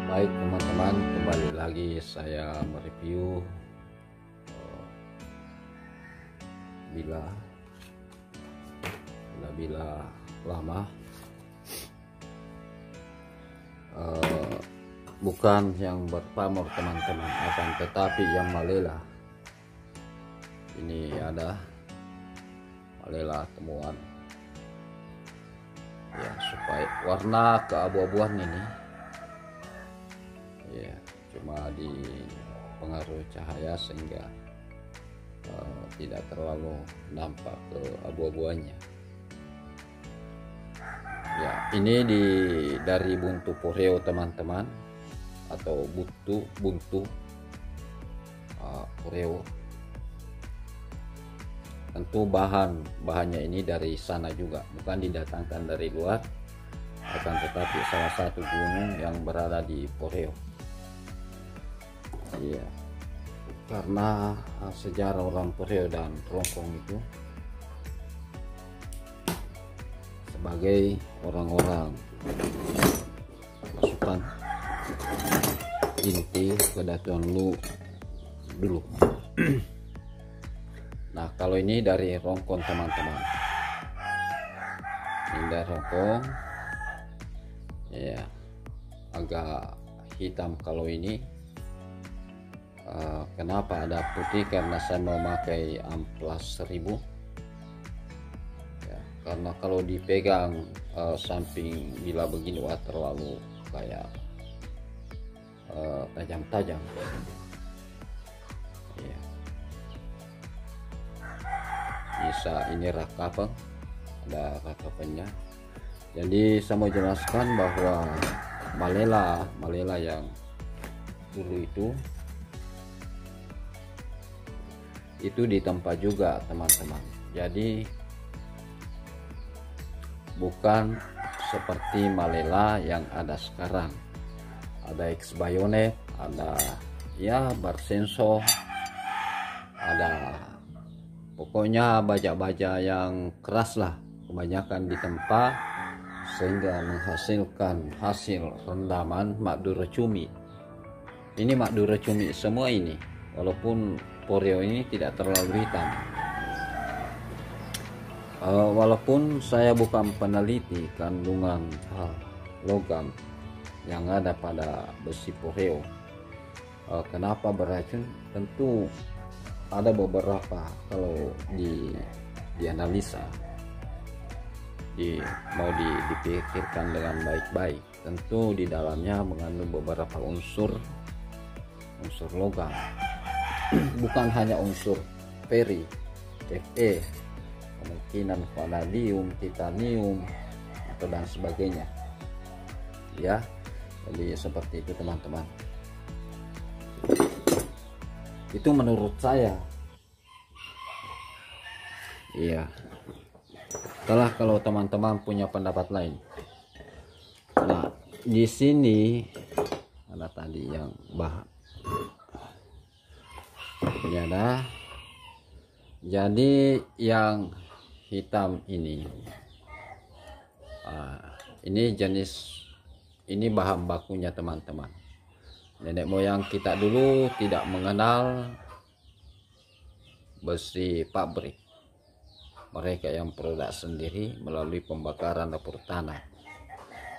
Baik teman-teman, kembali lagi saya mereview bila lama, bukan yang berpamor teman-teman, akan tetapi yang malela. Ini ada malela temuan ya, supaya warna keabu-abuan ini ya, cuma di pengaruh cahaya sehingga tidak terlalu nampak ke abu-abuannya ya. Ini dari buntu Poreo teman-teman, atau buntu Poreo. Tentu bahannya ini dari sana juga, bukan didatangkan dari luar, akan tetapi salah satu gunung yang berada di Poreo. Iya, karena sejarah orang Poreo dan Rongkong itu sebagai orang-orang pasukan inti Kedatuan Lu dulu. Nah, kalau ini dari Rongkong teman-teman, ini dari Rongkong ya, agak hitam kalau ini. Kenapa ada putih? Karena saya mau pakai amplas 1000 ya, karena kalau dipegang samping bila begini terlalu kayak tajam-tajam ya. Bisa ini rakapan, ada rakapannya. Jadi saya mau jelaskan bahwa malela yang dulu itu ditempa juga teman-teman. Jadi bukan seperti malela yang ada sekarang, ada X bayonet, ada ya barsenso, ada pokoknya baja-baja yang keras lah, kebanyakan ditempa sehingga menghasilkan hasil rendaman Madura cumi. Ini Madura cumi semua ini, walaupun Poreo ini tidak terlalu hitam. Walaupun saya bukan peneliti kandungan logam yang ada pada besi Poreo, kenapa beracun? Tentu ada beberapa, kalau dianalisa, mau dipikirkan dengan baik-baik. Tentu di dalamnya mengandung beberapa unsur logam, bukan hanya unsur Fe, Fe, kemungkinan vanadium, titanium, atau dan sebagainya ya. Jadi seperti itu teman-teman, itu menurut saya iya. Setelah kalau teman-teman punya pendapat lain, nah di sini ada tadi yang ini ada. Jadi yang hitam ini jenis, ini bahan bakunya teman-teman. Nenek moyang kita dulu tidak mengenal besi pabrik, mereka yang produk sendiri melalui pembakaran dapur tanah.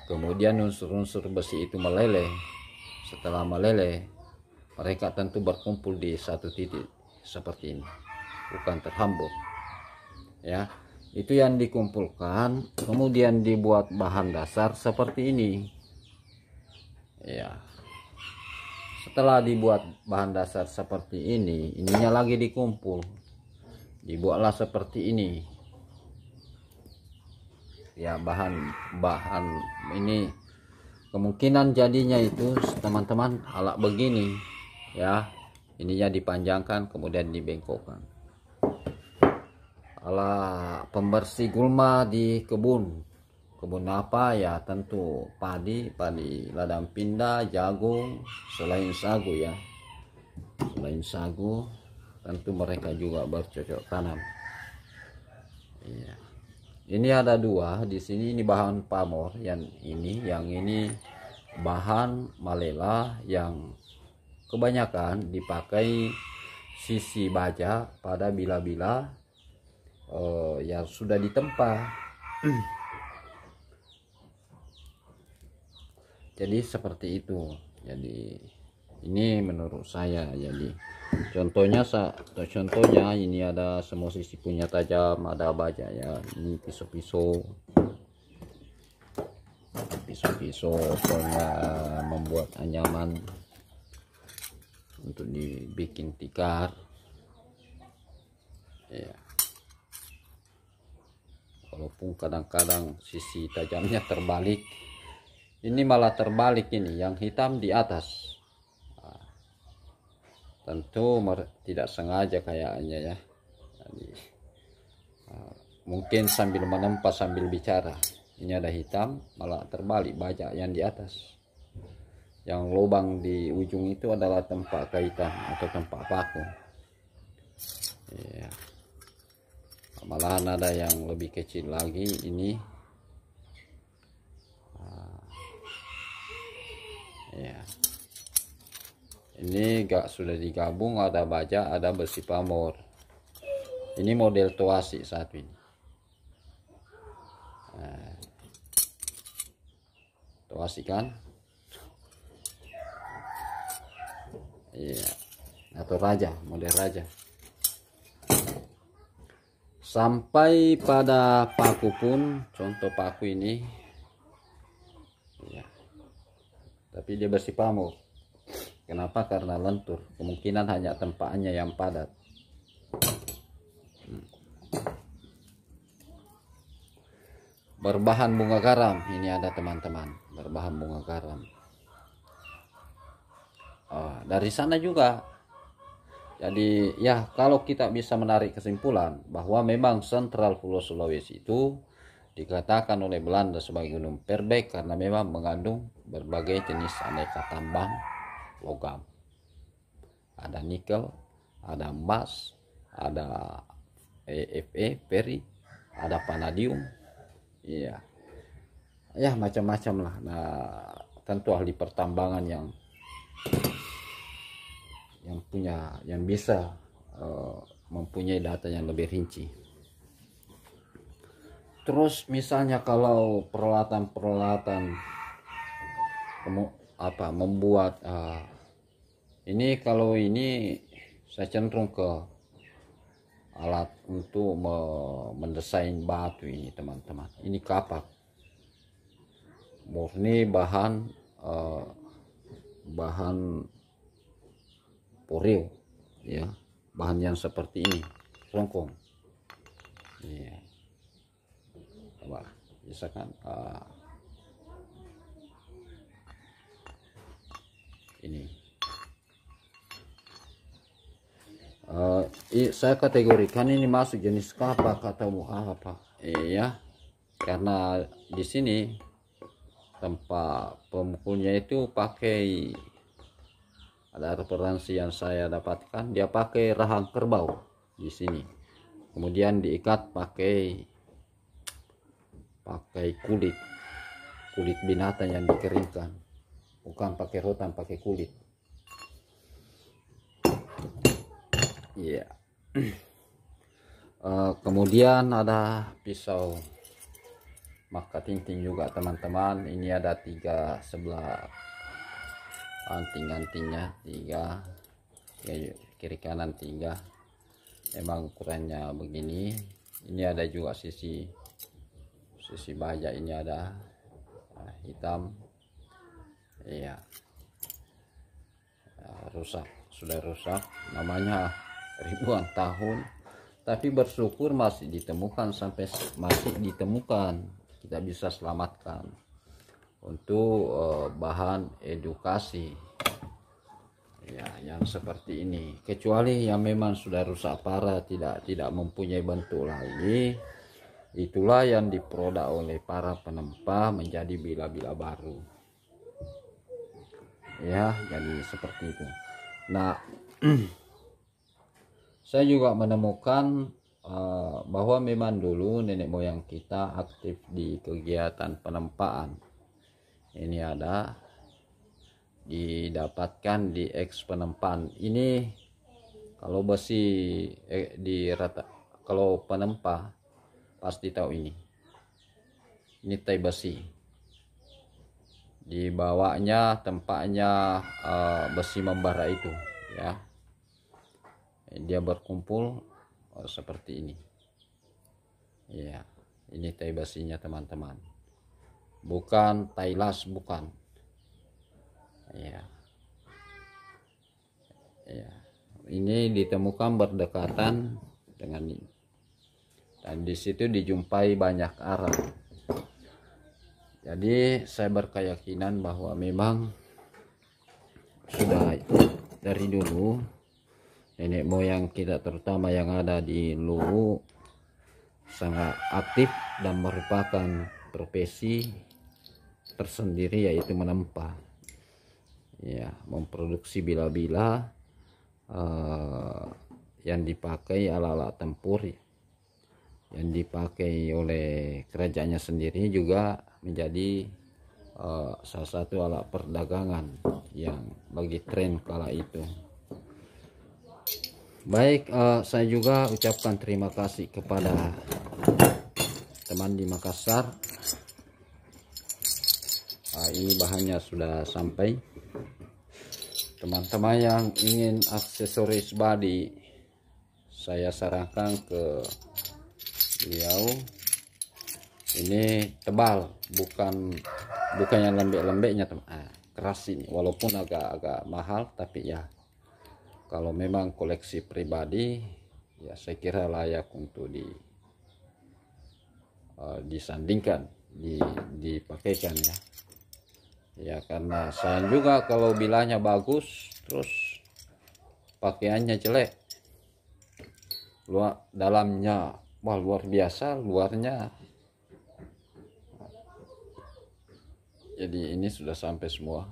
Kemudian unsur-unsur besi itu meleleh. Setelah meleleh, mereka tentu berkumpul di satu titik seperti ini, bukan terhambur ya. Itu yang dikumpulkan, kemudian dibuat bahan dasar seperti ini ya. Setelah dibuat bahan dasar seperti ini, ininya lagi dikumpul, dibuatlah seperti ini ya. Bahan ini kemungkinan jadinya itu teman-teman alat begini ya. Ininya dipanjangkan kemudian dibengkokkan, ala pembersih gulma di kebun apa ya, tentu padi, ladang pindah, jagung, selain sagu ya. Selain sagu tentu mereka juga bercocok tanam iya. Ini ada dua di sini, ini bahan pamor, yang ini bahan malela yang kebanyakan dipakai sisi baja pada bila-bila yang sudah ditempa. Jadi seperti itu. Jadi ini menurut saya. Jadi contohnya ini ada semua sisi punya tajam, ada baja ya. Ini pisau-pisau pokoknya membuat anyaman untuk dibikin tikar ya. Walaupun kadang-kadang sisi tajamnya terbalik, ini malah terbalik, ini yang hitam di atas. Tentu tidak sengaja kayaknya ya. Jadi, mungkin sambil menempa sambil bicara, ini ada hitam malah terbalik baja yang di atas. Yang lubang di ujung itu adalah tempat kaitan atau tempat paku ya. Malahan ada yang lebih kecil lagi ini ya. Ini sudah digabung, ada baja, ada besi pamor. Ini model toasi satu ini. Toasi kan? Iya. Atau raja, model raja. Sampai pada paku pun, contoh paku ini ya. Tapi dia besi pamor. Kenapa? Karena lentur. Kemungkinan hanya tempaannya yang padat. Berbahan bunga garam. Ini ada teman-teman, berbahan bunga garam. Dari sana juga. Jadi ya, kalau kita bisa menarik kesimpulan bahwa memang sentral Pulau Sulawesi itu dikatakan oleh Belanda sebagai gunung Perbek karena memang mengandung berbagai jenis aneka tambang logam. Ada nikel, ada emas, ada Fe, ada vanadium, iya, ya macam-macam lah. Nah, tentu ahli pertambangan yang bisa mempunyai data yang lebih rinci. Terus misalnya kalau peralatan membuat ini, kalau ini saya cenderung ke alat untuk mendesain batu ini teman-teman. Ini kapak murni bahan poreo ya, bahan yang seperti ini, rongkong ya. Coba misalkan ini saya kategorikan ini masuk jenis kapak atau apa ya, karena di sini tempat pemukulnya itu pakai, ada referensi yang saya dapatkan, dia pakai rahang kerbau di sini, kemudian diikat pakai kulit binatang yang dikeringkan, bukan pakai rotan, pakai kulit. Iya. Kemudian ada pisau maka tinting juga teman-teman. Ini ada 3 sebelah anting-antingnya, 3 ya, kiri kanan 3. Emang ukurannya begini. Ini ada juga sisi baja, ini ada hitam. Iya. Sudah rusak, namanya ribuan tahun, tapi bersyukur masih ditemukan, kita bisa selamatkan untuk bahan edukasi ya, yang seperti ini. Kecuali yang memang sudah rusak parah, tidak mempunyai bentuk lagi, itulah yang diproduk oleh para penempa menjadi bila-bila baru ya. Jadi seperti itu. Nah, saya juga menemukan bahwa memang dulu nenek moyang kita aktif di kegiatan penempaan. Ini ada didapatkan di eks penempan. Ini kalau besi di rata, kalau penempa pasti tahu ini tai besi. Di bawahnya tempatnya besi membara itu ya, dia berkumpul seperti ini ya. Ini tai besinya teman-teman, bukan tai las, bukan ya. Ya, ini ditemukan berdekatan dengan ini, dan di situ dijumpai banyak arang. Jadi saya berkeyakinan bahwa memang sudah dari dulu nenek moyang kita, terutama yang ada di Luwu, sangat aktif dan merupakan profesi tersendiri, yaitu menempa ya, memproduksi bila-bila yang dipakai alat-alat tempur yang dipakai oleh kerajaannya sendiri, juga menjadi salah satu alat perdagangan yang bagi tren kala itu. Baik, saya juga ucapkan terima kasih kepada teman di Makassar. Ini bahannya sudah sampai. Teman-teman yang ingin aksesoris body, saya sarankan ke beliau. Ini tebal, bukan yang lembek-lembeknya teman. Keras ini, walaupun agak mahal, tapi ya kalau memang koleksi pribadi ya saya kira layak untuk disandingkan, dipakaikan ya. Ya karena saya juga kalau bilanya bagus terus pakaiannya jelek, dalamnya wah luar biasa, luarnya. Jadi ini sudah sampai semua,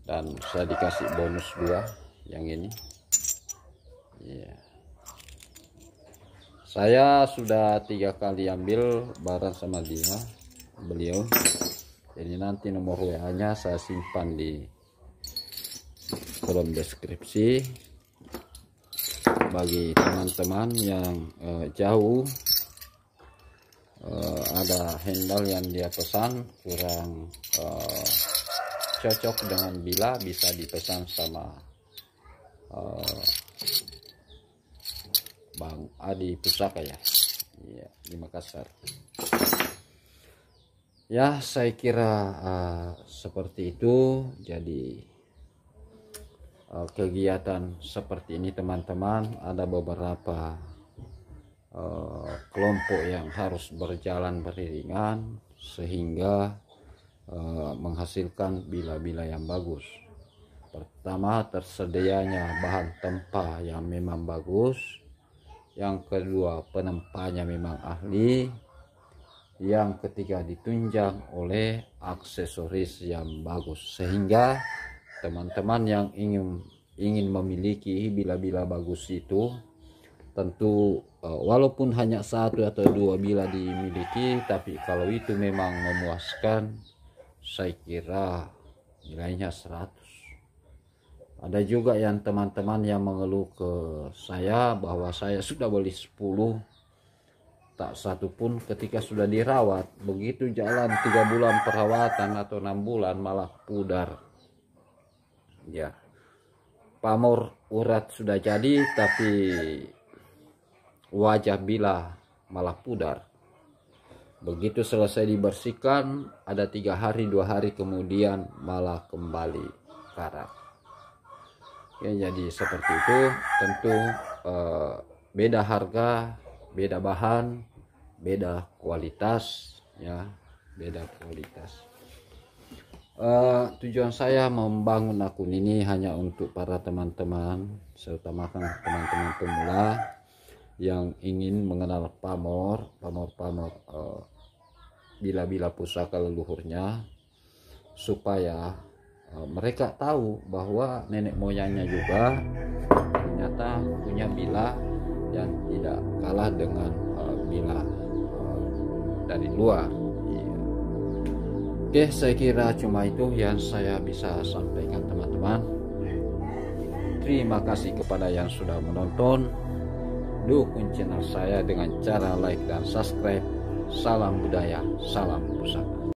dan saya dikasih bonus 2 yang ini ya. Saya sudah 3 kali ambil barang sama beliau. Jadi nanti nomor WA nya saya simpan di kolom deskripsi. Bagi teman-teman yang jauh, ada handle yang dia pesan kurang cocok dengan bila, bisa dipesan sama Bang Adi Pusaka ya, di Makassar. Ya saya kira seperti itu. Jadi kegiatan seperti ini teman-teman, ada beberapa kelompok yang harus berjalan beriringan sehingga menghasilkan bila-bila yang bagus. Pertama, tersedianya bahan tempa yang memang bagus. Yang kedua, penempanya memang ahli. Yang ketiga, ditunjang oleh aksesoris yang bagus, sehingga teman-teman yang ingin memiliki bila-bila bagus itu, tentu walaupun hanya 1 atau 2 bila dimiliki, tapi kalau itu memang memuaskan, saya kira nilainya 100. Ada juga yang teman-teman yang mengeluh ke saya bahwa saya sudah beli 10, tak satu pun ketika sudah dirawat, begitu jalan 3 bulan perawatan atau 6 bulan malah pudar ya. Pamor urat sudah jadi, tapi wajah bila malah pudar. Begitu selesai dibersihkan, ada 3 hari 2 hari kemudian malah kembali karat ya. Jadi seperti itu. Tentu beda harga, beda bahan, beda kualitas ya, beda kualitas. Tujuan saya membangun akun ini hanya untuk para teman-teman, terutama teman-teman pemula yang ingin mengenal pamor bila-bila pusaka leluhurnya, supaya mereka tahu bahwa nenek moyangnya juga ternyata punya bila yang tidak kalah dengan bila dari luar. Oke, Oke, saya kira cuma itu yang saya bisa sampaikan teman-teman. Terima kasih kepada yang sudah menonton. Dukung channel saya dengan cara like dan subscribe. Salam budaya, salam pusaka.